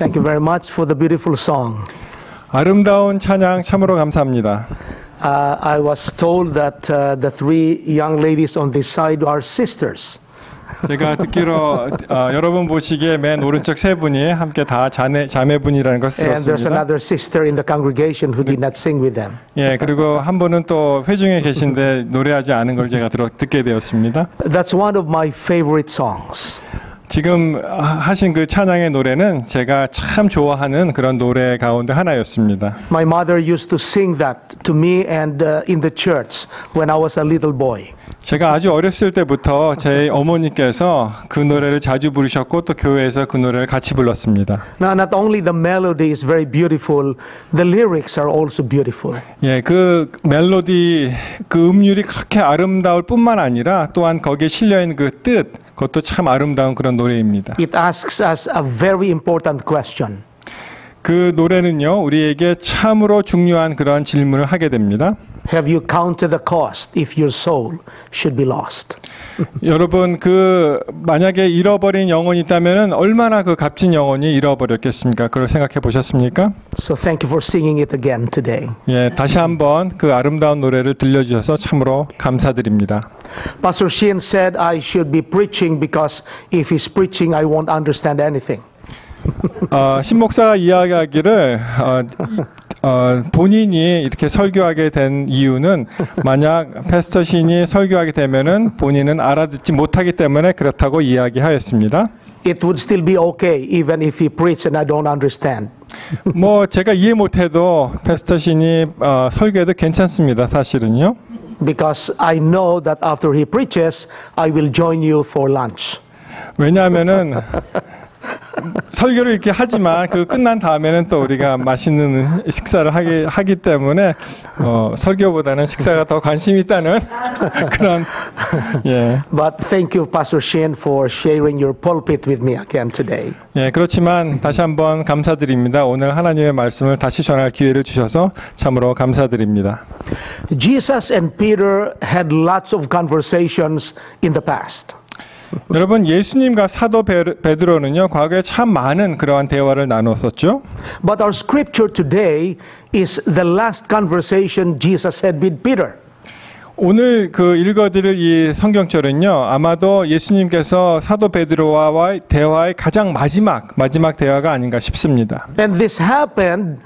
Thank you very much for the beautiful song. 아름다운 찬양 참으로 감사합니다. I was told that the three young ladies on this side are sisters. 제가 듣기로 여러분 보시기에 맨 오른쪽 세 분이 함께 다 자매분이라는 것을 And there's 들었습니다. another sister in the congregation who did not sing with them. 예, 그리고 한 분은 또 회중에 계신데 노래하지 않은 걸 제가 듣게 되었습니다. That's one of my favorite songs. 지금 하신 그 찬양의 노래는 제가 참 좋아하는 그런 노래 가운데 하나였습니다. My mother used to sing that to me and in the church when I was a little boy. 제가 아주 어렸을 때부터 제 어머니께서 그 노래를 자주 부르셨고 또 교회에서 그 노래를 같이 불렀습니다. Now, not only the melody is very beautiful, the lyrics are also beautiful. 예, 그 멜로디, 그 음률이 그렇게 아름다울 뿐만 아니라 또한 거기에 실려 있는 그 뜻, 그것도 참 아름다운 그런 노래입니다. It asks us a very important question. 그 노래는요, 우리에게 참으로 중요한 그런 질문을 하게 됩니다. Have you counted the cost if your soul should be lost? 여러분, 만약에 잃어버린 영혼이 있다면은 얼마나 그 값진 영혼이 잃어버렸겠습니까? 그걸 생각해 보셨습니까? So thank you for singing it again today. 예, 다시 한번 그 아름다운 노래를 들려주셔서 참으로 감사드립니다. Pastor Sheehan said I should be preaching because if he's preaching, I won't understand anything. 신 목사가 이야기하기를 본인이 이렇게 설교하게 된 이유는 만약 패스터 신이 설교하게 되면은 본인은 알아듣지 못하기 때문에 그렇다고 이야기하였습니다. It would still be okay even if he preached and I don't understand. 뭐 제가 이해 못해도 패스터 신이 설교해도 괜찮습니다. 사실은요. Because I know that after he preaches, I will join you for lunch. 왜냐하면은 설교를 이렇게 하지만 그 끝난 다음에는 또 우리가 맛있는 식사를 하기 때문에 설교보다는 식사가 더 관심이 있다는 그런 예. But thank you, Pastor Sheehan, for sharing your pulpit with me again today. 예, 그렇지만 다시 한번 감사드립니다. 오늘 하나님의 말씀을 다시 전할 기회를 주셔서 참으로 감사드립니다. Jesus and Peter had lots of conversations in the past. 여러분, 예수님과 사도 베드로는요, 과거에 참 많은 그러한 대화를 나눴었죠. But our scripture today is the last conversation Jesus had with Peter. 오늘 그 읽어드릴 이 성경절은요, 아마도 예수님께서 사도 베드로와의 대화의 가장 마지막 대화가 아닌가 싶습니다. And this happened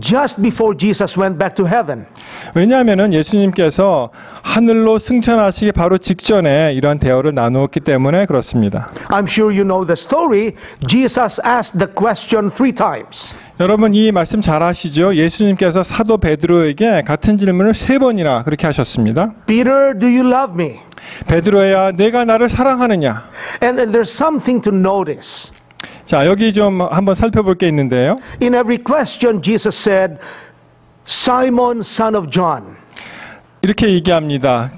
just before Jesus went back to heaven. 왜냐하면은 예수님께서 하늘로 승천하시기 바로 직전에 이러한 대화를 나누었기 때문에 그렇습니다. I'm sure you know the story. Jesus asked the question 3 times. 여러분 이 말씀 잘 아시죠? 예수님께서 사도 베드로에게 같은 질문을 3번이나 그렇게 하셨습니다. Peter, do you love me? 베드로야, 내가 나를 사랑하느냐? And there's something to notice. 자, 여기 좀 한번 살펴볼 게 있는데요. In every question, Jesus said, Simon, son of John. 이렇게 얘기합니다.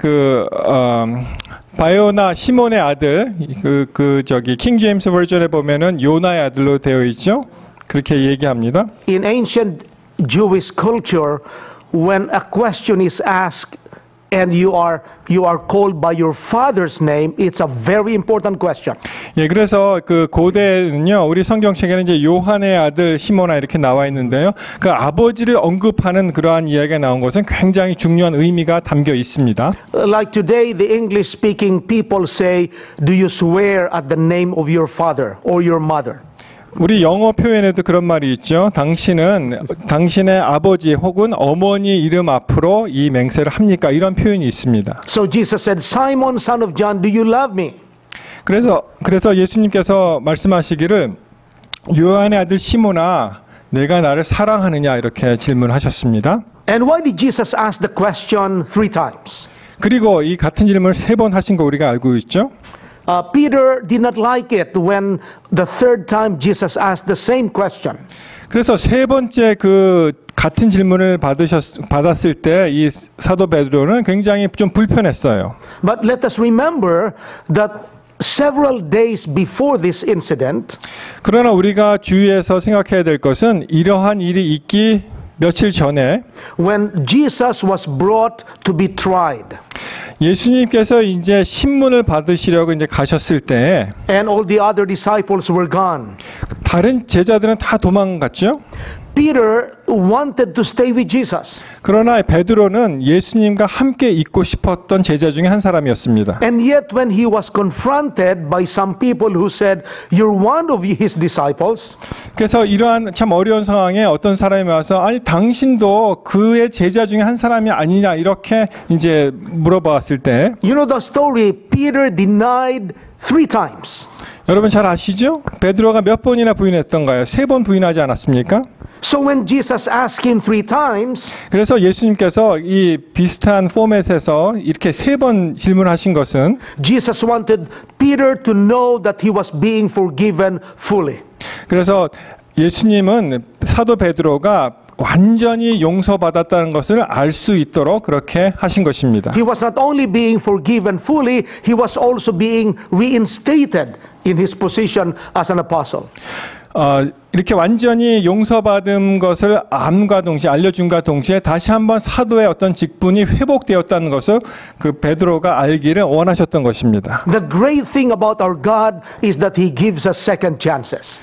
바요나 시몬의 아들, 저기 킹 제임스 버전에 보면은 요나의 아들로 되어 있죠. 그렇게 얘기합니다. In ancient Jewish culture, when a question is asked and you are called by your father's name, it's a very important question. 예, 그래서 그 고대는요, 우리 성경책에는 이제 요한의 아들 시몬아 이렇게 나와 있는데요. 그 아버지를 언급하는 그러한 이야기가 나온 것은 굉장히 중요한 의미가 담겨 있습니다. Like today, the English-speaking people say, "Do you swear at the name of your father or your mother?" 우리 영어 표현에도 그런 말이 있죠. 당신은 당신의 아버지 혹은 어머니 이름 앞으로 이 맹세를 합니까? 이런 표현이 있습니다. So Jesus said, Simon, son of John, do you love me? 그래서 예수님께서 말씀하시기를 요한의 아들 시몬아, 내가 나를 사랑하느냐 이렇게 질문하셨습니다. And why did Jesus ask the question 3 times? 그리고 이 같은 질문을 3번 하신 거 우리가 알고 있죠. Peter did not like it when the 3rd time Jesus asked the same question. 그래서 3번째 그 같은 질문을 받았을 때 이 사도 베드로는 굉장히 좀 불편했어요. But let us remember that several days before this incident, 그러나 우리가 주의해서 생각해야 될 것은 이러한 일이 있기 며칠 전에 when Jesus was brought to be tried. 예수님께서 이제 신문을 받으시려고 이제 가셨을 때 And all the other disciples were gone. 다른 제자들은 다 도망갔죠. Peter wanted to stay with Jesus. 그러나 베드로는 예수님과 함께 있고 싶었던 제자 중에 한 사람이었습니다. And yet when he was confronted by some people who said, "You're one of his disciples," 그래서 이러한 참 어려운 상황에 어떤 사람이 와서 아니 당신도 그의 제자 중에 한 사람이 아니냐 이렇게 이제 물어봤을 때 you know the story, Peter denied 3 times. 여러분 잘 아시죠? 베드로가 몇 번이나 부인했던가요? 3번 부인하지 않았습니까? So when Jesus asked him 3 times, 그래서 예수님께서 이 비슷한 포맷에서 이렇게 3번 질문하신 것은 Jesus wanted Peter to know that he was being forgiven fully. 그래서 예수님은 사도 베드로가 완전히 용서받았다는 것을 알 수 있도록 그렇게 하신 것입니다. He was not only being forgiven fully, he was also being reinstated in his position as an apostle. 이렇게 완전히 용서받은 것을 암과 동시에 알려준과 동시에 다시 한번 사도의 어떤 직분이 회복되었다는 것을 그 베드로가 알기를 원하셨던 것입니다. The great thing about our God is that he gives us second chances.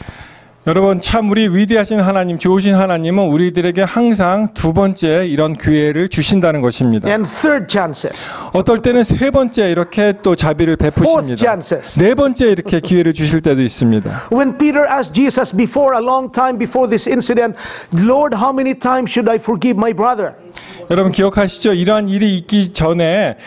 여러분 참 우리 위대하신 하나님, 좋으신 하나님은 우리들에게 항상 2번째 이런 기회를 주신다는 것입니다. And third chances. 어떨 때는 3번째 이렇게 또 자비를 Fourth 베푸십니다. chances. 4번째 이렇게 기회를 주실 때도 있습니다. When Peter asked Jesus before, a long time before this incident, "Lord, how many times should I forgive my brother?" 여러분 기억하시죠? 이러한 일이 있기 전에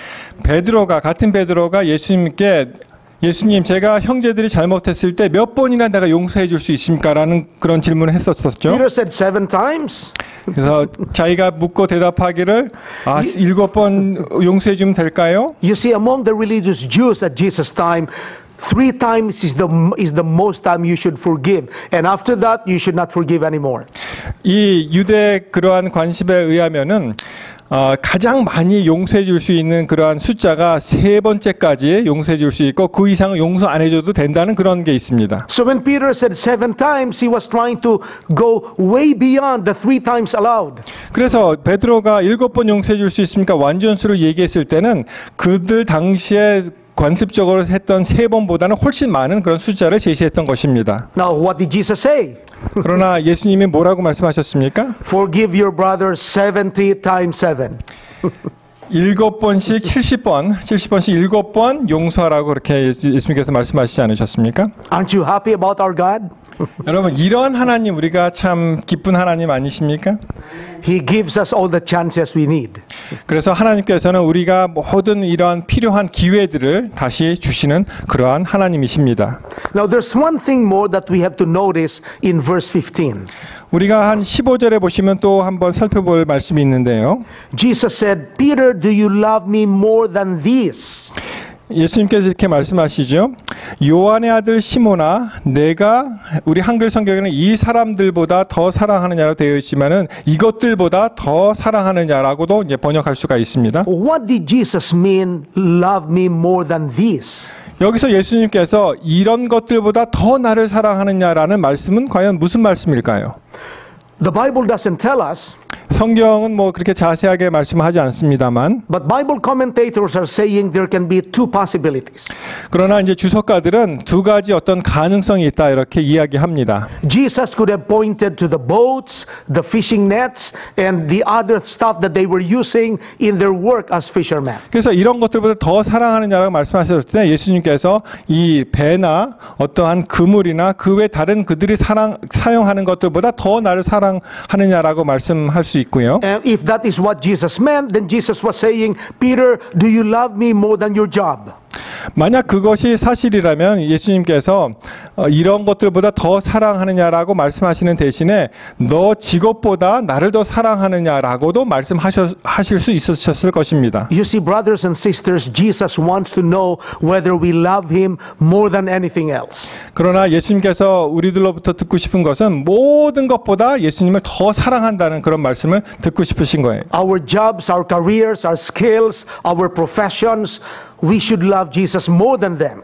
같은 베드로가 예수님께 예수님, 제가 형제들이 잘못했을 때 몇 번이나 내가 용서해 줄 수 있습니까? 라는 그런 질문을 했었죠. Peter said 7 times. 그래서 자기가 묻고 대답하기를 7번 용서해 주면 될까요? You see, among the religious Jews at Jesus' time, 3 times is the most time you should forgive. And after that, you should not forgive anymore. 이 유대 그러한 관습에 의하면은 가장 많이 용서해 줄 수 있는 그러한 숫자가 3번째까지 용서해 줄 수 있고 그 이상은 용서 안 해줘도 된다는 그런 게 있습니다. So when Peter said 7 times, he was trying to go way beyond the 3 times allowed. 그래서 베드로가 7번 용서해 줄 수 있습니까? 완전수를 얘기했을 때는 그들 당시에 관습적으로 했던 3번보다는 훨씬 많은 그런 숫자를 제시했던 것입니다. Now, what did Jesus say? 그러나 예수님이 뭐라고 말씀하셨습니까? Forgive your brothers 70 times 7. 7번씩 70번씩 7번 용서하라고 그렇게 예수님께서 말씀하시지 않으셨습니까? Aren't you happy about our God? 여러분 이러한 하나님 우리가 참 기쁜 하나님 아니십니까? He gives us all the chances we need. 그래서 하나님께서는 우리가 모든 이러한 필요한 기회들을 다시 주시는 그러한 하나님이십니다. Now there's one thing more that we have to notice in verse 15. 우리가 한 15절에 보시면 또 한번 살펴볼 말씀이 있는데요. Jesus said, "Peter, do you love me more than this?" 예수님께서 이렇게 말씀하시죠. 요한의 아들 시몬아, 내가 우리 한글 성경에는 이 사람들보다 더 사랑하느냐로 되어 있지만은 이것들보다 더 사랑하느냐라고도 이제 번역할 수가 있습니다. What did Jesus mean, love me more than this? 여기서 예수님께서 이런 것들보다 더 나를 사랑하느냐라는 말씀은 과연 무슨 말씀일까요? The Bible doesn't tell us, 성경은 뭐 그렇게 자세하게 말씀하지 않습니다만, but Bible commentators are saying there can be 2 possibilities. 그러나 이제 주석가들은 2가지 어떤 가능성이 있다 이렇게 이야기합니다. Jesus could have pointed to the boats, the fishing nets, and the other stuff that they were using in their work as fishermen. 그래서 이런 것들보다 더 사랑하느냐라고 말씀하셨을 때 예수님께서 이 배나 어떠한 그물이나 그 외 다른 그들이 사용하는 것들보다 더 나를 사랑하느냐라고 말씀할 수 있고요. And if that is what Jesus meant, then Jesus was saying, "Peter, do you love me more than your job?" 만약 그것이 사실이라면 예수님께서 이런 것들보다 더 사랑하느냐라고 말씀하시는 대신에 너 직업보다 나를 더 사랑하느냐라고도 말씀하실 수 있으셨을 것입니다. You see, brothers and sisters, Jesus wants to know whether we love him more than anything else. 그러나 예수님께서 우리들로부터 듣고 싶은 것은 모든 것보다 예수님을 더 사랑한다는 그런 말씀을 듣고 싶으신 거예요. Our jobs, our careers, our skills, our professions, we should love Jesus more than them.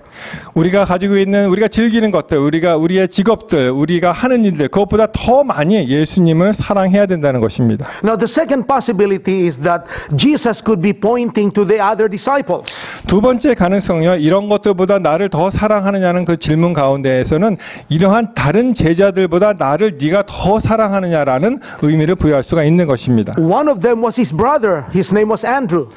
우리가 가지고 있는 우리가 즐기는 것들, 우리의 직업들, 우리가 하는 일들 그것보다 더 많이 예수님을 사랑해야 된다는 것입니다. Now the second possibility is that Jesus could be pointing to the other disciples. 두 번째 가능성은요. 이런 것들보다 나를 더 사랑하느냐는 그 질문 가운데에서는 이러한 다른 제자들보다 나를 네가 더 사랑하느냐라는 의미를 부여할 수가 있는 것입니다. One of them was his brother. His name was Andrew.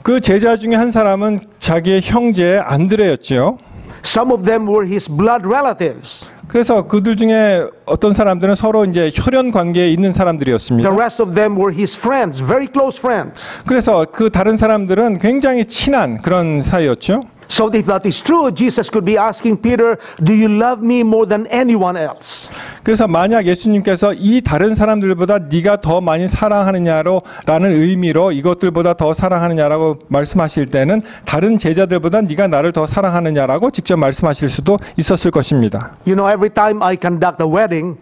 그 제자 중에 한 사람은 자기의 형제 안드레였지요. Some of them were his blood relatives. 그래서 그들 중에 어떤 사람들은 서로 이제 혈연 관계에 있는 사람들이었습니다. The rest of them were his friends, very close friends. 그래서 그 다른 사람들은 굉장히 친한 그런 사이였죠. So if that is true, Jesus could be asking Peter, "Do you love me more than anyone else?" 그래서 만약 예수님께서 이 다른 사람들보다 네가 더 많이 사랑하느냐라는 의미로 이것들보다 더 사랑하느냐라고 말씀하실 때는 다른 제자들보다 네가 나를 더 사랑하느냐라고 직접 말씀하실 수도 있었을 것입니다. You know, every time I conduct a wedding,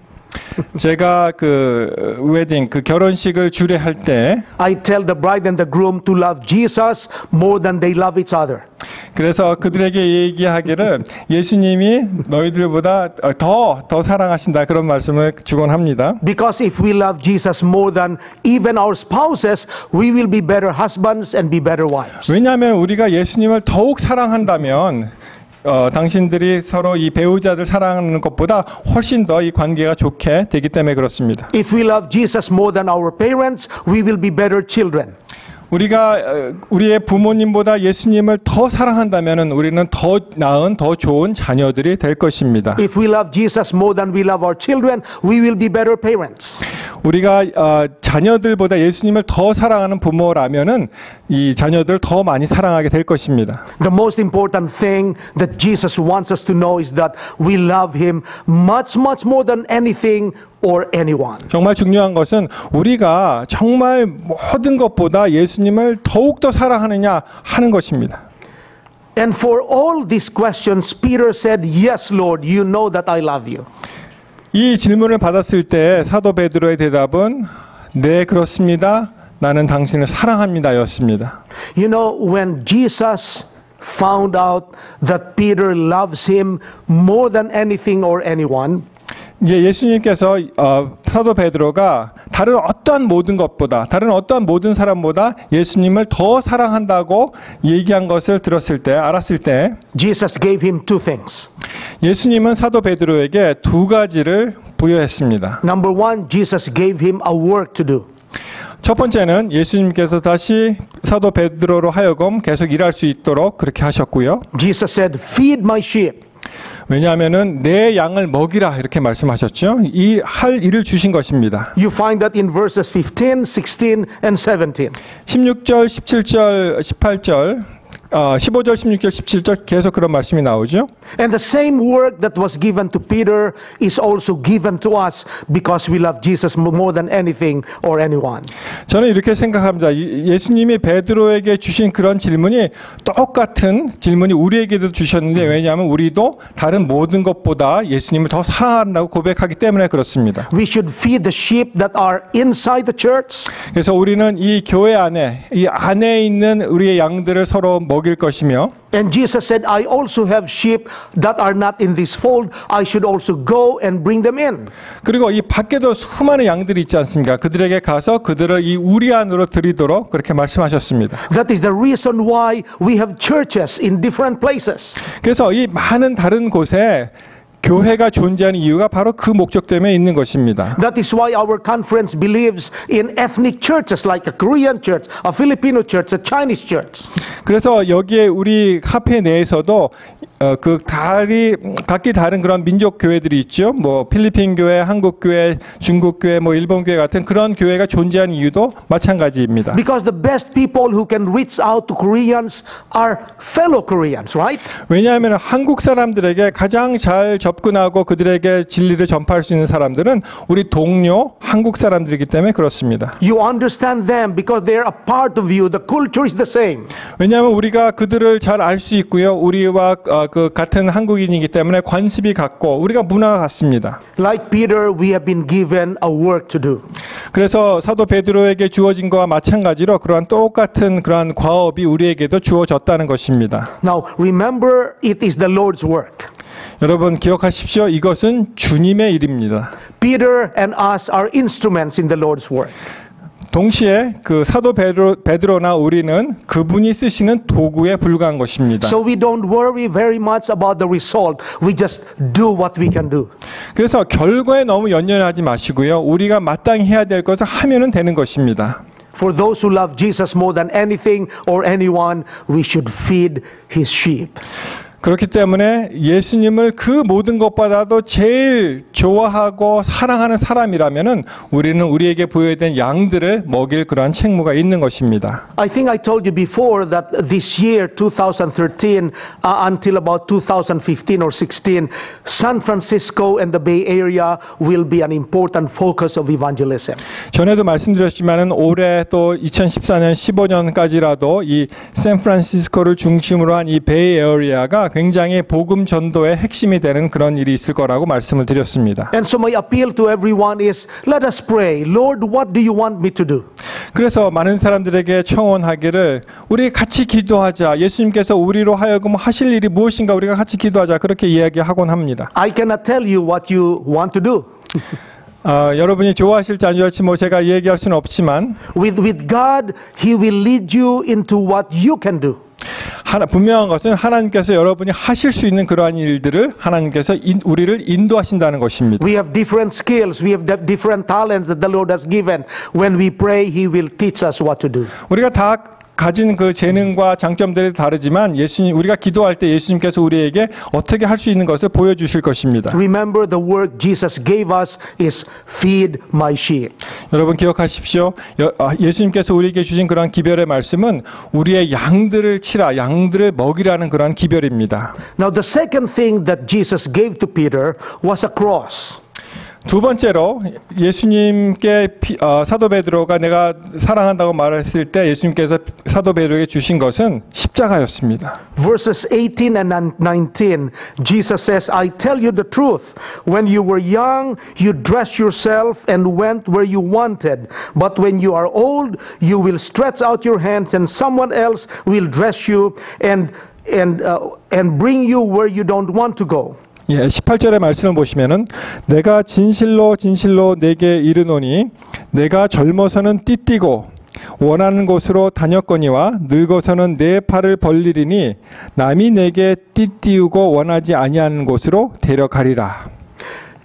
제가 그 웨딩, 그 결혼식을 주례할 때 I tell the bride and the groom to love Jesus more than they love each other. 그래서 그들에게 얘기하기를 예수님이 너희들보다 더 사랑하신다 그런 말씀을 주곤 합니다. Because if we love Jesus more than even our spouses, we will be better husbands and be better wives. 왜냐하면 우리가 예수님을 더욱 사랑한다면 당신들이 서로 이 배우자들 사랑하는 것보다 훨씬 더 이 관계가 좋게 되기 때문에 그렇습니다. If we love Jesus more than our parents, we will be better children. 우리가 우리의 부모님보다 예수님을 더 사랑한다면 우리는 더 나은, 더 좋은 자녀들이 될 것입니다. If we love Jesus more than we love our children, we will be better parents. 우리가 자녀들보다 예수님을 더 사랑하는 부모라면은 이 자녀들 더 많이 사랑하게 될 것입니다. The most important thing that Jesus wants us to know is that we love Him much more than anything or anyone. 정말 중요한 것은 우리가 정말 모든 것보다 예수님을 더욱더 사랑하느냐 하는 것입니다. And for all these questions, Peter said, "Yes, Lord, you know that I love you." 이 질문을 받았을 때 사도 베드로의 대답은 네, 그렇습니다. 나는 당신을 사랑합니다였습니다. You know, when Jesus found out that Peter loves him more than anything or anyone, 이제 예수님께서 사도 베드로가 다른 어떠한 모든 것보다 다른 어떠한 모든 사람보다 예수님을 더 사랑한다고 얘기한 것을 들었을 때 알았을 때 Jesus gave him two things. 예수님은 사도 베드로에게 두 가지를 부여했습니다. Number one, Jesus gave him a work to do. 첫 번째는 예수님께서 다시 사도 베드로로 하여금 계속 일할 수 있도록 그렇게 하셨고요. Jesus said, "Feed my sheep." 왜냐하면은 내 양을 먹이라 이렇게 말씀하셨죠. 이 할 일을 주신 것입니다. You find that in verses 15, 16, and 17. 16절, 17절, 18절, 15절, 16절, 17절 계속 그런 말씀이 나오죠. And the same work that was given to Peter is also given to us because we love Jesus more than anything or anyone. 저는 이렇게 생각합니다. 예수님이 베드로에게 주신 그런 질문이 똑같은 질문이 우리에게도 주셨는데 왜냐하면 우리도 다른 모든 것보다 예수님을 더 사랑한다고 고백하기 때문에 그렇습니다. We should feed the sheep that are inside the church. 그래서 우리는 이 교회 안에 이 안에 있는 우리의 양들을 서로 먹일 것이며 And Jesus said, "I also have sheep that are not in this fold. I should also go and bring them in." 그리고 이 밖에도 수많은 양들이 있지 않습니까? 그들에게 가서 그들을 이 우리 안으로 들이도록 그렇게 말씀하셨습니다. That is the reason why we have churches in different places. 그래서 이 많은 다른 곳에 교회가 존재하는 이유가 바로 그 목적 때문에 있는 것입니다. That is why our conference believes in ethnic churches like a Korean church, a Filipino church, a Chinese church. 그래서 여기에 우리 카페 내에서도 각기 다른 그런 민족 교회들이 있죠. 뭐 필리핀 교회, 한국 교회, 중국 교회, 뭐 일본 교회 같은 그런 교회가 존재하는 이유도 마찬가지입니다. Because the best people who can reach out to Koreans are fellow Koreans, right? 왜냐하면 한국 사람들에게 가장 잘 접근하고 그들에게 진리를 전파할 수 있는 사람들은 우리 동료 한국 사람들이기 때문에 그렇습니다. You understand them because they are a part of you. The culture is the same. 왜냐하면 우리가 그들을 잘 알 수 있고요. 우리와 그 같은 한국인이기 때문에 관습이 같고 우리가 문화가 같습니다. Like Peter, we have been given a work to do. 그래서 사도 베드로에게 주어진 것과 마찬가지로 그러한 똑같은 그러한 과업이 우리에게도 주어졌다는 것입니다. Now, remember, it is the Lord's work. 여러분 기억하십시오. 이것은 주님의 일입니다. Peter and us are instruments in the Lord's work. 동시에 그 사도 베드로나 우리는 그분이 쓰시는 도구에 불과한 것입니다. So we don't worry very much about the result. We just do what we can do. 그래서 결과에 너무 연연하지 마시고요. 우리가 마땅히 해야 될 것을 하면은 되는 것입니다. For those who love Jesus more than anything or anyone, we should feed his sheep. 그렇기 때문에 예수님을 그 모든 것보다도 제일 좋아하고 사랑하는 사람이라면은 우리는 우리에게 보여야 된 양들을 먹일 그러한 책무가 있는 것입니다. I think I told you before that this year, 2013, until about 2015 or 16, San Francisco and the Bay Area will be an important focus of evangelism. 전에도 말씀드렸지만은 올해 또 2014년, 15년까지라도 이 샌프란시스코를 중심으로 한 이 베이 에어리아가 굉장히 복음 전도의 핵심이 되는 그런 일이 있을 거라고 말씀을 드렸습니다. And so my appeal to everyone is, let us pray. Lord, what do you want me to do? 그래서 많은 사람들에게 청원하기를 우리 같이 기도하자. 예수님께서 우리로 하여금 하실 일이 무엇인가 우리가 같이 기도하자. 그렇게 이야기하곤 합니다. I cannot tell you what you want to do. 여러분이 좋아하실지 안 좋아할지 뭐 제가 얘기할 수는 없지만 With God, He will lead you into what you can do. 분명한 것은 하나님께서 여러분이 하실 수 있는 그러한 일들을 하나님께서 우리를 인도하신다는 것입니다. We have different skills, we have different talents that the Lord has given. When we pray, He will teach us what to do. 우리가 다 가진 그 재능과 장점들이 다르지만 우리가 기도할 때 예수님께서 우리에게 어떻게 할 수 있는 것을 보여주실 것입니다. Remember, the work Jesus gave us is feed my sheep. 여러분 기억하십시오. 예수님께서 우리에게 주신 그런 기별의 말씀은 우리의 양들을 치라, 양들을 먹이라는 그런 기별입니다. Now, the second thing that Jesus gave to Peter was a cross. 두 번째로 예수님께 사도 베드로가 내가 사랑한다고 말했을 때 예수님께서 사도 베드로에게 주신 것은 십자가였습니다. Verses 18 and 19, Jesus says, I tell you the truth. When you were young, you dressed yourself and went where you wanted. But when you are old, you will stretch out your hands and someone else will dress you and bring you where you don't want to go. 18절의 말씀을 보시면은 내가 진실로 진실로 내게 이르노니 내가 젊어서는 띠띠고 원하는 곳으로 다녔거니와 늙어서는 내 팔을 벌리리니 남이 내게 띠띠우고 원하지 아니하는 곳으로 데려가리라.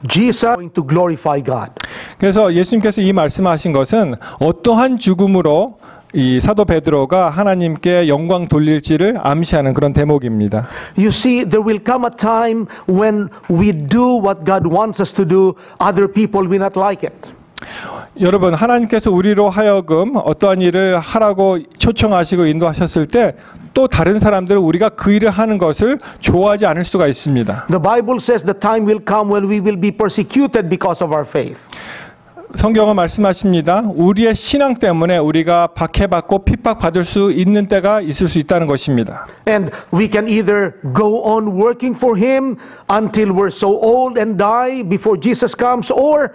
Jesus is going to glorify God. 그래서 예수님께서 이 말씀하신 것은 어떠한 죽음으로 이 사도 베드로가 하나님께 영광 돌릴지를 암시하는 그런 대목입니다. You see, there will come a time when we do what God wants us to do, other people will not like it. 여러분, 하나님께서 우리로 하여금 어떠한 일을 하라고 초청하시고 인도하셨을 때 또 다른 사람들은 우리가 그 일을 하는 것을 좋아하지 않을 수가 있습니다. The Bible says the time will come when we will be persecuted because of our faith. 성경은 말씀하십니다. 우리의 신앙 때문에 우리가 박해받고 핍박받을 수 있는 때가 있을 수 있다는 것입니다. And we can either go on working for Him until we're so old and die before Jesus comes, or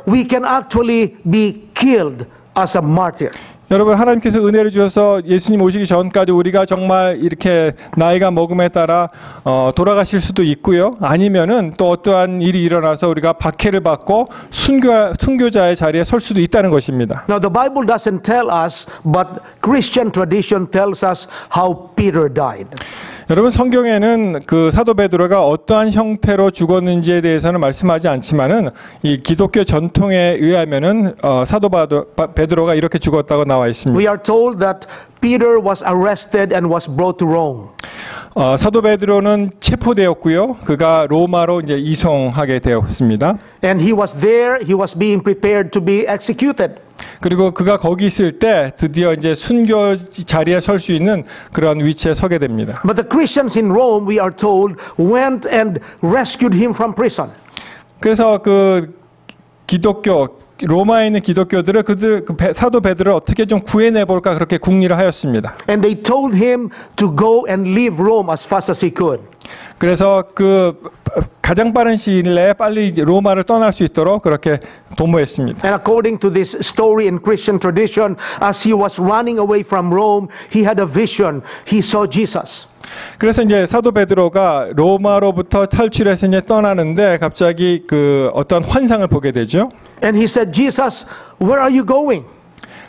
we can actually be killed as a martyr. 여러분, 하나님께서 은혜를 주셔서 예수님 오시기 전까지 우리가 정말 이렇게 나이가 먹음에 따라 돌아가실 수도 있고요. 아니면은 또 어떠한 일이 일어나서 우리가 박해를 받고 순교자의 자리에 설 수도 있다는 것입니다. Now the Bible doesn't tell us, but Christian tradition tells us how Peter died. 여러분, 성경에는 그 사도 베드로가 어떠한 형태로 죽었는지에 대해서는 말씀하지 않지만은 이 기독교 전통에 의하면은 사도 베드로가 이렇게 죽었다고 나와 있습니다. We are told that Peter was arrested and was brought to Rome. 사도 베드로는 체포되었고요. 그가 로마로 이제 이송하게 되었습니다. And he was there. He was being prepared to be executed. 그리고 그가 거기 있을 때 드디어 이제 순교 자리에 설 수 있는 그런 위치에 서게 됩니다. But the Christians in Rome, we are told, went and rescued him from prison. 그래서 그 기독교 로마에 있는 기독교들을 사도 베드로를 어떻게 좀 구해내 볼까 그렇게 궁리를 하였습니다. And they told him to go and leave Rome as fast as he could. 그래서 그 가장 빠른 시일 내에 빨리 로마를 떠날 수 있도록 그렇게 도모했습니다. And according to this story in Christian tradition, as he was running away from Rome, he had a vision. He saw Jesus. 그래서 이제 사도 베드로가 로마로부터 탈출해서 이제 떠나는데 갑자기 그 어떤 환상을 보게 되죠. And he said, Jesus, where are you going?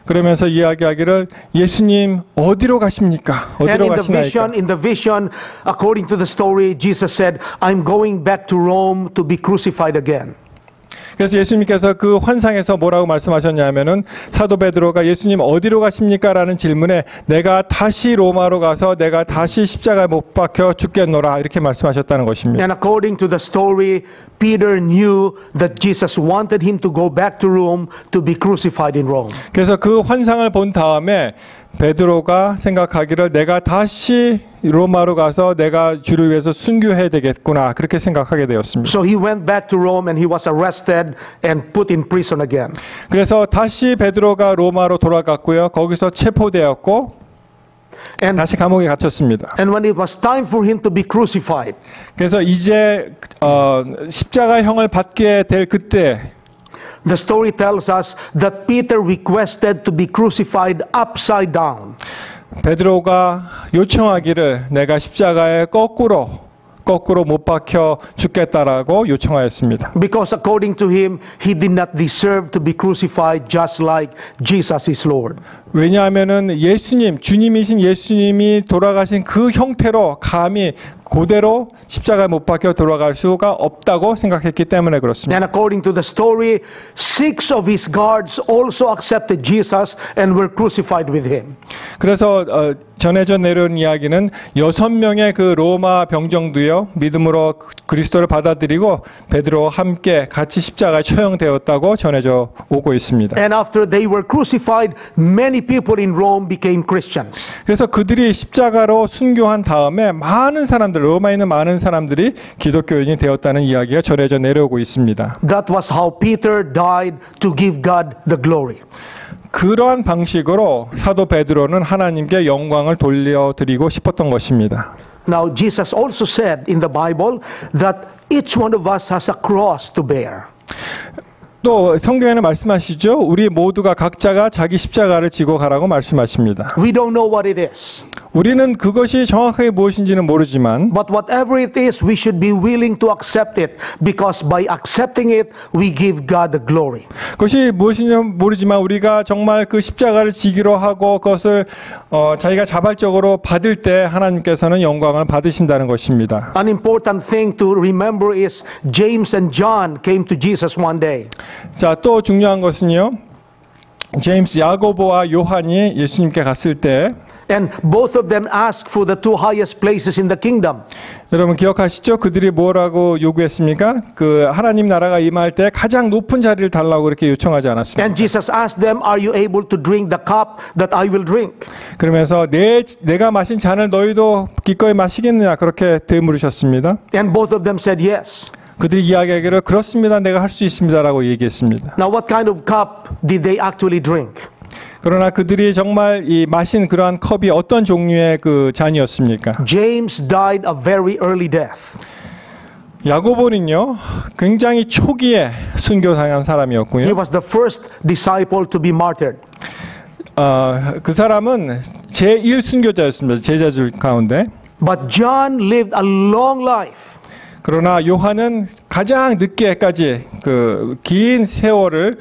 그러면서 이야기하기를 예수님 어디로 가십니까? And 어디로 가시나이까? in the vision, according to the story, Jesus said, I'm going back to Rome to be crucified again. 그래서 예수님께서 그 환상에서 뭐라고 말씀하셨냐면은 사도 베드로가 예수님 어디로 가십니까? 라는 질문에 내가 다시 로마로 가서 내가 다시 십자가에 못 박혀 죽겠노라 이렇게 말씀하셨다는 것입니다. And according to the story, Peter knew that Jesus wanted him to go back to Rome to be crucified in Rome. 그래서 그 환상을 본 다음에 베드로가 생각하기를 내가 다시 로마로 가서 내가 주를 위해서 순교해야 되겠구나 그렇게 생각하게 되었습니다. So he went back to Rome and he was arrested and put in prison again. 그래서 다시 베드로가 로마로 돌아갔고요. 거기서 체포되었고 다시 감옥에 gat혔습니다. And when it was time for him to be crucified, 그래서 이제 십자가형을 받게 될 그때 the story tells us that Peter requested to be crucified upside down. 베드로가 요청하기를 내가 십자가에 거꾸로 못 박혀 죽겠다라고 요청하였습니다. Because according to him, he did not deserve to be crucified just like Jesus is Lord. 왜냐하면은 주님이신 예수님이 돌아가신 그 형태로 감히 그대로 십자가에 못 박혀 돌아갈 수가 없다고 생각했기 때문에 그렇습니다. And according to the story, 6 of his guards also accepted Jesus and were crucified with him. 그래서 전해져 내려온 이야기는 6명의 그 로마 병정도요 믿음으로 그리스도를 받아들이고 베드로와 함께 같이 십자가에 처형되었다고 전해져 오고 있습니다. And after they were crucified, many people in Rome became Christians. 그래서 그들이 십자가로 순교한 다음에 로마에 있는 많은 사람들이 기독교인이 되었다는 이야기가 전해져 내려오고 있습니다. That was how Peter died to give God the glory. 그러한 방식으로 사도 베드로는 하나님께 영광을 돌려드리고 싶었던 것입니다. Now Jesus also said in the Bible that each one of us has a cross to bear. 또 성경에는 말씀하시죠. 우리 모두가 각자가 자기 십자가를 지고 가라고 말씀하십니다. We don't know what it is. 우리는 그것이 정확하게 무엇인지는 모르지만 But whatever it is, we should be willing to accept it because by accepting it, we give God the glory. 그것이 무엇인지 모르지만 우리가 정말 그 십자가를 지기로 하고 그것을 자기가 자발적으로 받을 때 하나님께서는 영광을 받으신다는 것입니다. An important thing to remember is James and John came to Jesus one day. 자, 또 중요한 것은요. 제임스 야고보와 요한이 예수님께 갔을 때 And both of them asked for the 2 highest places in the kingdom. 여러분 기억하시죠? 그들이 뭐라고 요구했습니까? 그 하나님 나라가 임할 때 가장 높은 자리를 달라고 그렇게 요청하지 않았습니까? And Jesus asked them, "Are you able to drink the cup that I will drink?" 그러면서 내가 마신 잔을 너희도 기꺼이 마시겠느냐 그렇게 되물으셨습니다. And both of them said yes. 그들이 이야기하기를 그렇습니다. 내가 할 수 있습니다라고 얘기했습니다. Now what kind of cup did they actually drink? 그러나 그들이 정말 이 마신 그러한 컵이 어떤 종류의 그 잔이었습니까? James died a very early death. 야고보는요 굉장히 초기에 순교당한 He 사람이었고요. was the first disciple to be martyred. 그 사람은 제1 순교자였습니다. 제자들 가운데. But John lived a long life. 그러나 요한은 가장 늦게까지 그 긴 세월을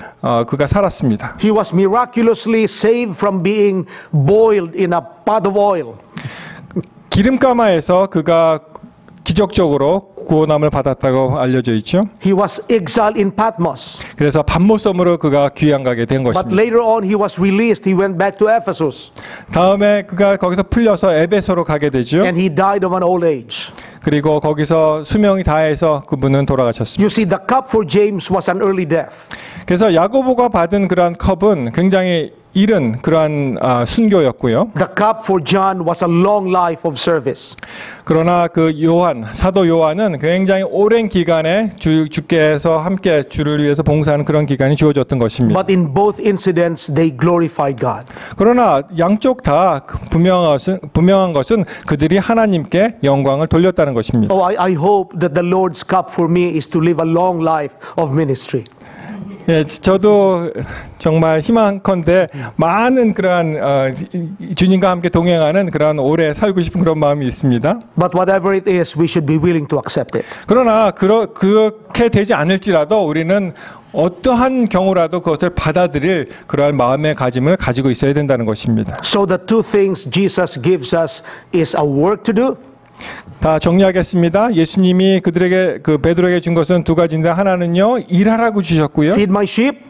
그가 살았습니다. He was miraculously saved from being boiled in a pot of oil. 기름가마에서 그가 기적적으로 구원함을 받았다고 알려져 있죠. He was exiled in Patmos. 그래서 밤모섬으로 그가 귀양 가게 된 But 것입니다. later on he was released. He went back to Ephesus. 다음에 그가 거기서 풀려서 에베소로 가게 되죠. And he died of an old age. 그리고 거기서 수명이 다해서 그분은 돌아가셨습니다. You see, the cup for James was an early death. 그래서 야고보가 받은 그러한 컵은 굉장히 잃은 그러한 순교였고요. The cup for John was a long life of service. 그러나 그 사도 요한은 굉장히 오랜 기간에 주께서 함께 주를 위해서 봉사하는 그런 기간이 주어졌던 것입니다. But in both incidents, they glorified God. 그러나 양쪽 다 분명한 것은 그들이 하나님께 영광을 돌렸다는 것입니다. Oh, I hope that the Lord's cup for me is to live a long life of ministry. 예, 저도 정말 희망컨대 많은 그러한 주님과 함께 동행하는 그러한 오래 살고 싶은 그런 마음이 있습니다. But whatever it is, we should be willing to accept it. 그러나 그렇게 되지 않을지라도 우리는 어떠한 경우라도 그것을 받아들일 그러한 마음의 가짐을 가지고 있어야 된다는 것입니다. So the two things Jesus gives us is a work to do. 다 정리하겠습니다. 예수님이 그들에게 베드로에게 준 것은 두 가지인데 하나는요 일하라고 주셨고요. Feed my sheep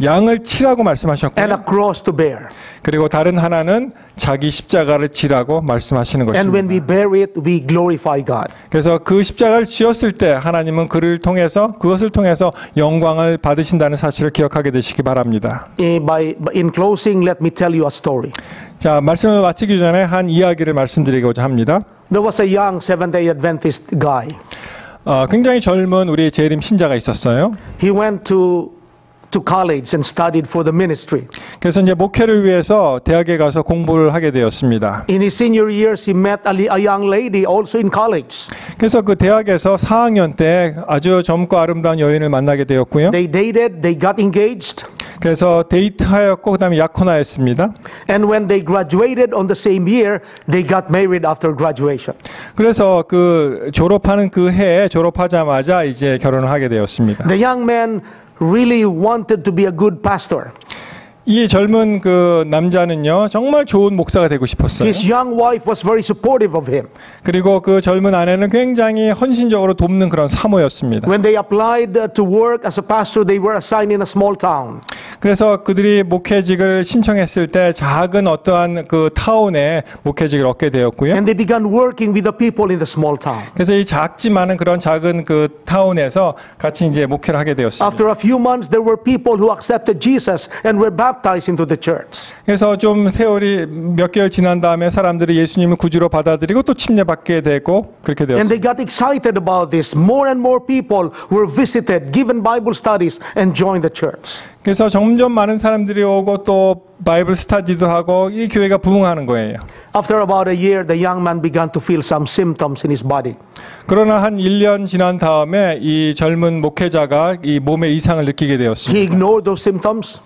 양을 치라고 and 말씀하셨고요. a cross to bear. 그리고 다른 하나는 자기 십자가를 지라고 말씀하시는 And when we 것입니다. bear it, we glorify God. 그래서 그 십자가를 지었을 때 하나님은 그것을 통해서 영광을 받으신다는 사실을 기억하게 되시기 바랍니다. In closing, let me tell you a story. 자, 말씀을 마치기 전에 한 이야기를 말씀드리고자 합니다. There was a young Seventh-day Adventist guy. 굉장히 젊은 우리 재림 신자가 있었어요. He went to college and studied for the ministry. 그래서 이제 목회를 위해서 대학에 가서 공부를 하게 되었습니다. In his senior years, he met a young lady also in college. 그래서 그 대학에서 4학년 때 아주 젊고 아름다운 여인을 만나게 되었고요. They dated, they got engaged. 그래서 데이트하였고 그다음에 약혼하였습니다. And when they graduated on the same year, they got married after graduation. 그래서 그 졸업하는 그 해에 졸업하자마자 이제 결혼을 하게 되었습니다. The young man really wanted to be a good pastor. 이 젊은 그 남자는요 정말 좋은 목사가 되고 싶었어요. His young wife was very supportive of him. 그리고 그 젊은 아내는 굉장히 헌신적으로 돕는 그런 사모였습니다. When they applied to work as a pastor, they were assigned in a small town. 그래서 그들이 목회직을 신청했을 때 작은 어떠한 그 타운에 목회직을 얻게 되었고요. And they began working with the people in the small town. 그래서 이 작지만은 그런 작은 그 타운에서 같이 이제 목회를 하게 되었습니다. After a few months, there were people who accepted Jesus and were baptized into the church. 그래서 좀 세월이 몇 개월 지난 다음에 사람들이 예수님을 구주로 받아들이고 또 침례받게 되고 그렇게 And they 되었습니다. got excited about this. More and more people were visited, given Bible studies, and joined the church. 그래서 점점 많은 사람들이 오고 또 바이블 스터디도 하고 이 교회가 부흥하는 거예요. After about a year, the young man began to feel some symptoms in his body. 그러나 한 1년 지난 다음에 이 젊은 목회자가 이 몸에 이상을 느끼게 He 되었습니다. ignored those symptoms.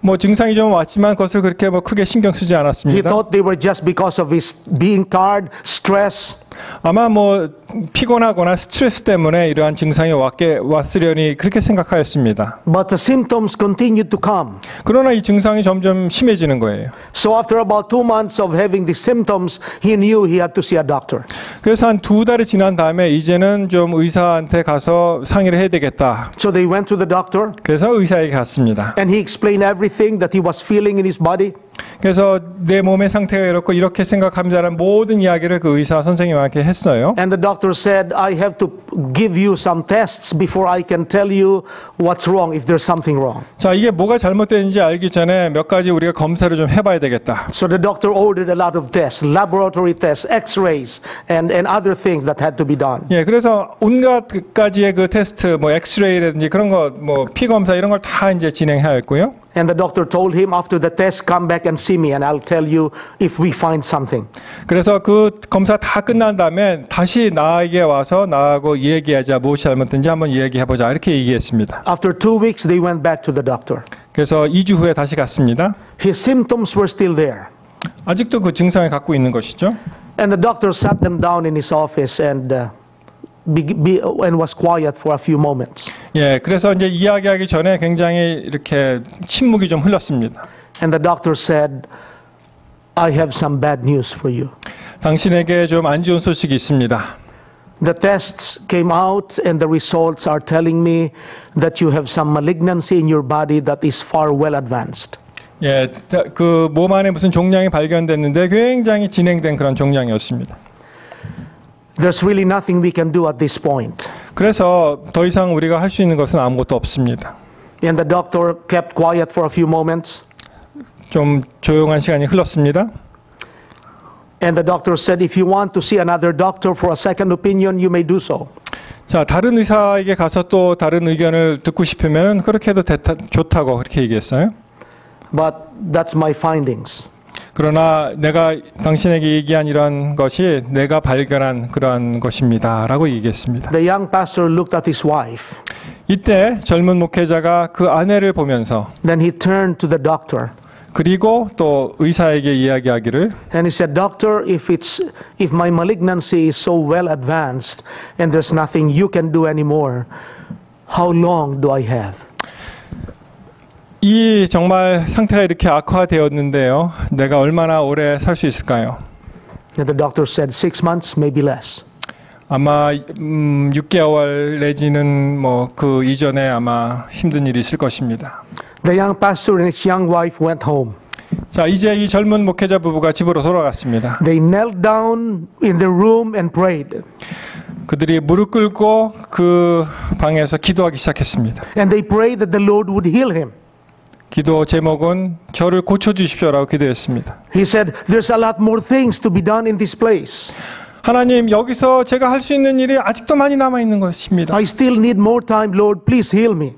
뭐 증상이 좀 왔지만 그것을 그렇게 뭐 크게 신경 쓰지 He 않았습니다. thought they were just because of his being tired, stress. 아마 뭐 피곤하거나 스트레스 때문에 이러한 증상이 왔으려니 그렇게 생각하였습니다. But the symptoms continued to come. 그러나 이 증상이 점점 심해지는 거예요. So after about 2 months of having these symptoms, he knew he had to see a doctor. 그래서 한 2달이 지난 다음에 이제는 좀 의사한테 가서 상의를 해야 되겠다. So they went to the doctor, 그래서 의사에게 갔습니다. and he explained everything that he was feeling in his body. 그래서 내 몸의 상태가 이렇고 이렇게 생각합니다라는 모든 이야기를 그 의사 선생님한테 했어요. And the doctor said, I have to give you some tests before I can tell you what's wrong, if there's something wrong. 자, 이게 뭐가 잘못되는지 알기 전에 몇 가지 우리가 검사를 좀 해봐야 되겠다. So the doctor ordered a lot of tests, laboratory tests, x-rays, and other things that had to be done. 예, 그래서 온갖 가지의 그 테스트, 뭐 엑스레이라든지 그런 거, 뭐 피 검사 이런 걸 다 이제 진행해야 했고요. And the doctor told him, after the test, come back and see me, and I'll tell you if we find something. 그래서 그 검사 다 끝난 다음에 다시 나에게 와서 나하고 얘기하자, 무엇이 잘못된지 한번 얘기해보자 이렇게 얘기했습니다. After 2 weeks, they went back to the doctor. 그래서 2주 후에 다시 갔습니다. His symptoms were still there. 아직도 그 증상을 갖고 있는 것이죠. And the doctor sat them down in his office and was quiet for a few moments. 예, 그래서 이제 이야기하기 전에 굉장히 이렇게 침묵이 좀 흘렀습니다. And the doctor said, I have some bad news for you. 당신에게 좀 안 좋은 소식이 있습니다. The tests came out and the results are telling me that you have some malignancy in your body that is far well advanced. 예, 그 몸 안에 무슨 종양이 발견됐는데 굉장히 진행된 그런 종양이었습니다. There's really nothing we can do at this point. 그래서 더 이상 우리가 할 수 있는 것은 아무것도 없습니다. And the doctor kept quiet for a few moments. 좀 조용한 시간이 흘렀습니다. And the doctor said, if you want to see another doctor for a second opinion, you may do so. 자, 다른 의사에게 가서 또 다른 의견을 듣고 싶으면 그렇게 해도 좋다고 그렇게 얘기했어요. But that's my findings. 그러나 내가 당신에게 얘기한 이러한 것이 내가 발견한 그러한 것입니다 라고 얘기했습니다. The young pastor looked at his wife. 이때 젊은 목회자가 그 아내를 보면서 Then he turned to the doctor. 그리고 또 의사에게 이야기하기를 And he said, Doctor, if my malignancy is so well advanced and there's nothing you can do anymore, how long do I have? 이 정말 상태가 이렇게 악화되었는데요. 내가 얼마나 오래 살 수 있을까요? And the doctor said, 6 months, maybe less. 아마 6개월 내지는 뭐 그 이전에 아마 힘든 일이 있을 것입니다. The young pastor and his young wife went home. 자, 이제 이 젊은 목회자 부부가 집으로 돌아갔습니다. They knelt down in their room and prayed. 그들이 무릎 꿇고 그 방에서 기도하기 시작했습니다. And they prayed that the Lord would heal him. 기도 제목은 저를 고쳐주십시오라고 기도했습니다. He said, there's a lot more things to be done in this place. 하나님, 여기서 제가 할 수 있는 일이 아직도 많이 남아있는 것입니다. I still need more time, Lord. Please heal me.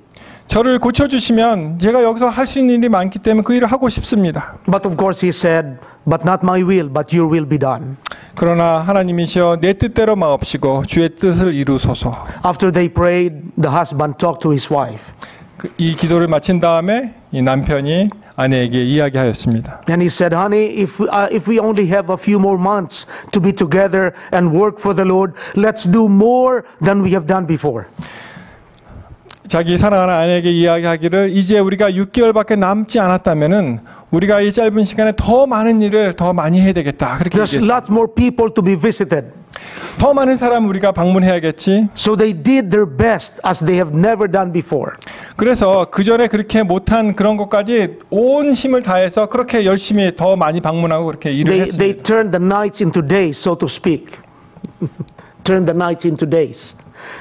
저를 고쳐주시면 제가 여기서 할 수 있는 일이 많기 때문에 그 일을 하고 싶습니다. But of course he said, but not my will, but your will be done. 그러나 하나님이시여 내 뜻대로 마옵시고 주의 뜻을 이루소서. After they prayed, the husband talked to his wife. 이 기도를 마친 다음에 이 남편이 아내에게 이야기하였습니다. And he said, honey, if we only have a few more months to be together and work for the Lord, let's do more than we have done before. 자기 사랑하는 아내에게 이야기하기를 이제 우리가 6개월밖에 남지 않았다면은 우리가 이 짧은 시간에 더 많은 일을 더 많이 해야 되겠다. 그렇게 There's a 얘기했습니다. lot more people to be visited. 더 많은 사람 우리가 방문해야겠지. So they did their best as they have never done before. 그래서 그 전에 그렇게 못한 그런 것까지 온 힘을 다해서 그렇게 열심히 더 많이 방문하고 그렇게 일을 They 했습니다. turned the nights into days, so to speak. Turned the nights into days.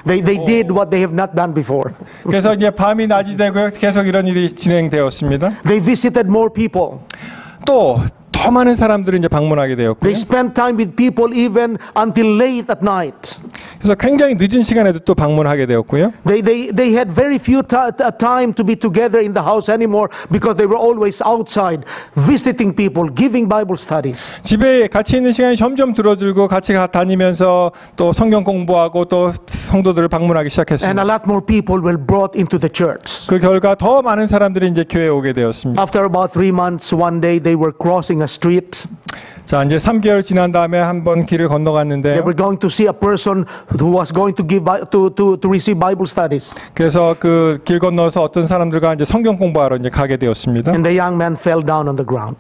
They did what they have not done before. 그래서 이제 밤이 낮이 되고 계속 이런 일이 진행되었습니다. They visited more people. 또 더 많은 사람들이 이제 방문하게 되었고요. They spent time with people even until late at night. 그래서 굉장히 늦은 시간에도 또 방문하게 되었고요. They had very few time to be together in the house anymore because they were always outside visiting people, giving Bible studies. 집에 같이 있는 시간이 점점 줄어들고 같이 다니면서 또 성경 공부하고 또 성도들을 방문하기 And 시작했습니다. a lot more people were brought into the church. 그 결과 더 많은 사람들이 이제 교회에 오게 되었습니다. After about 3 months, one day they were crossing a street. 자, 이제 3개월 지난 다음에 한번 길을 건너갔는데 They were going to see a person who was going to to receive Bible studies. 그래서 그 길 건너서 어떤 사람들과 이제 성경 공부하러 이제 가게 되었습니다. And the young man fell down on the ground.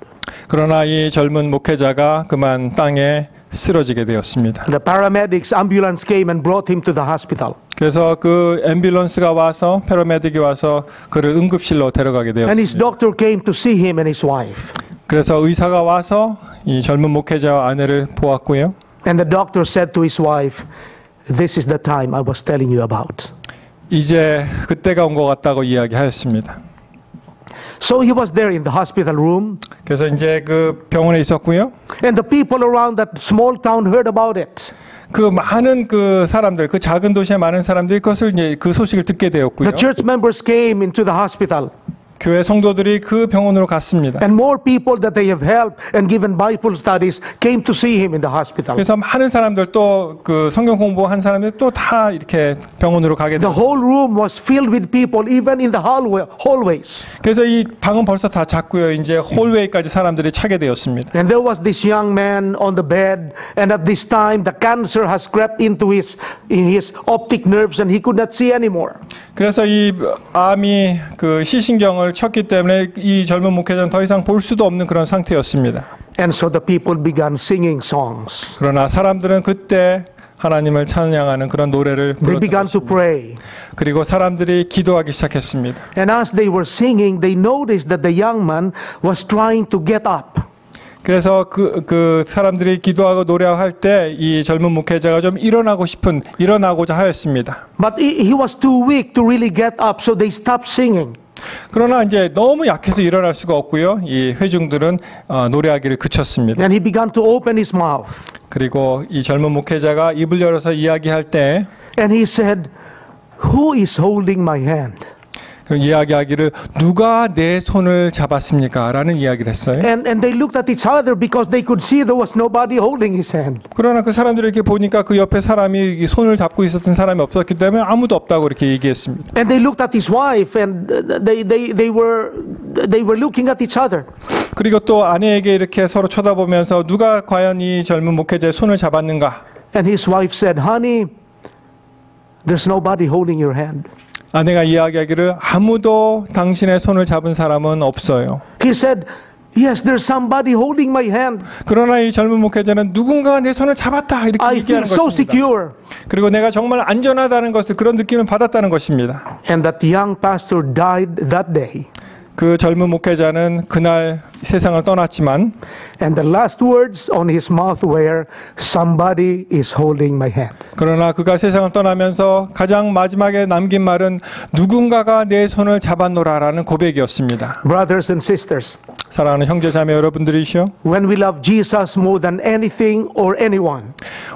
그러나 이 젊은 목회자가 그만 땅에 쓰러지게 되었습니다. The paramedics ambulance came and brought him to the hospital. 그래서 그 앰뷸런스가 와서 패러메딕이 와서 그를 응급실로 데려가게 And his 되었습니다. doctor came to see him and his wife. 그래서 의사가 와서 이 젊은 목회자와 아내를 보았고요. And the doctor said to his wife, "This is the time I was telling you about." 이제 그때가 온 것 같다고 이야기하였습니다. So he was there in the hospital room, 그래서 이제 그 병원에 있었고요. and the people around that small town heard about it. 그 많은 그 사람들, 그 작은 도시의 많은 사람들이 그것을 이제 그 소식을 듣게 되었고요. The church members came into the hospital. 교회 성도들이 그 병원으로 갔습니다. And more people that they have helped and given Bible studies came to see him in the hospital. 그래서 많은 사람들 또 그 성경 공부한 사람들 또 다 이렇게 병원으로 가게 The 됐어요. whole room was filled with people, even in the hallways. 그래서 이 방은 벌써 다 찼고요. 이제 홀웨이까지 사람들이 차게 되었습니다. And there was this young man on the bed, and at this time the cancer has crept into his optic nerves, and he could not see anymore. 그래서 이 암이 그 시신경을 쳤기 때문에 이 젊은 목회자는 더 이상 볼 수도 없는 그런 상태였습니다. And so the people began singing songs. 그러나 사람들은 그때 하나님을 찬양하는 그런 노래를 They began to 불렀습니다. pray. 그리고 사람들이 기도하기 시작했습니다. And as they were singing, they noticed that the young man was trying to get up. 그래서 그 사람들이 기도하고 노래하고 할 때 이 젊은 목회자가 좀 일어나고자 하였습니다. But he was too weak to really get up, so they stopped singing. 그러나 이제 너무 약해서 일어날 수가 없고요. 이 회중들은 노래하기를 그쳤습니다. And he began to open his mouth. 그리고 이 젊은 목회자가 입을 열어서 이야기할 때 And he said, "Who is holding my hand?" 이야기하기를 누가 내 손을 잡았습니까? 라는 이야기를 했어요. And they looked at each other because they could see there was nobody holding his hand. 그러나 그 사람들이 이렇게 보니까 그 옆에 사람이 이 손을 잡고 있었던 사람이 없었기 때문에 아무도 없다고 이렇게 얘기했습니다. And they looked at his wife, and they were looking at each other. 그리고 또 아내에게 이렇게 서로 쳐다보면서 누가 과연 이 젊은 목회자의 손을 잡았는가? And his wife said, "Honey, there's nobody holding your hand." 아내가 이야기하기를 아무도 당신의 손을 잡은 사람은 없어요. He said, "Yes, there's somebody holding my hand. 그러나 이 젊은 목회자는 누군가 내 손을 잡았다 이렇게 I feel 얘기하는 so 것입니다. secure." 그리고 내가 정말 안전하다는 것을 그런 느낌을 받았다는 것입니다. And that young pastor died that day. 그 젊은 목회자는 그날 세상을 떠났지만 And the last words on his mouth were, "Somebody is holding my hand." 그러나 그가 세상을 떠나면서 가장 마지막에 남긴 말은 누군가가 내 손을 잡았노라라는 고백이었습니다. Brothers and sisters, 사랑하는 형제자매 여러분들이시오. when we love Jesus more than anything or anyone,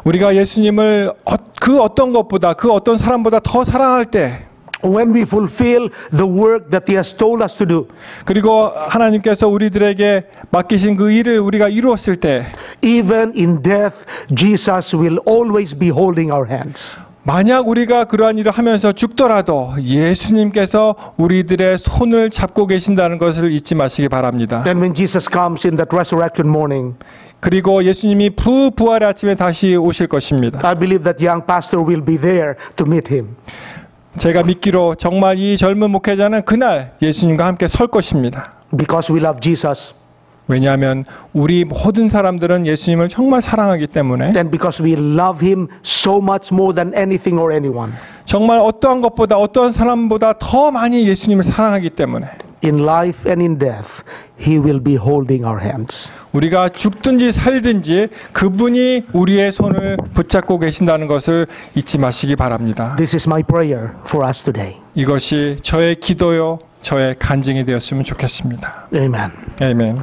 우리가 예수님을 그 어떤 것보다 그 어떤 사람보다 더 사랑할 때 when we fulfill the work that He has told us to do, 그리고 하나님께서 우리들에게 맡기신 그 일을 우리가 이루었을 때 even in death, Jesus will always be holding our hands. 만약 우리가 그러한 일을 하면서 죽더라도 예수님께서 우리들의 손을 잡고 계신다는 것을 잊지 마시기 바랍니다. And when Jesus comes in that resurrection morning, 그리고 예수님이 부활의 아침에 다시 오실 것입니다. I believe that young pastor will be there to meet Him. 제가 믿기로 정말 이 젊은 목회자는 그날 예수님과 함께 설 것입니다. Because we love Jesus, 왜냐하면 우리 모든 사람들은 예수님을 정말 사랑하기 때문에 and because we love Him so much more than anything or anyone. 정말 어떠한 것보다 어떠한 사람보다 더 많이 예수님을 사랑하기 때문에 In life and in death, He will be holding our hands. 우리가 죽든지 살든지 그분이 우리의 손을 붙잡고 계신다는 것을 잊지 마시기 바랍니다. This is my prayer for us today. 이것이 저의 기도요, 저의 간증이 되었으면 좋겠습니다. Amen. 아멘.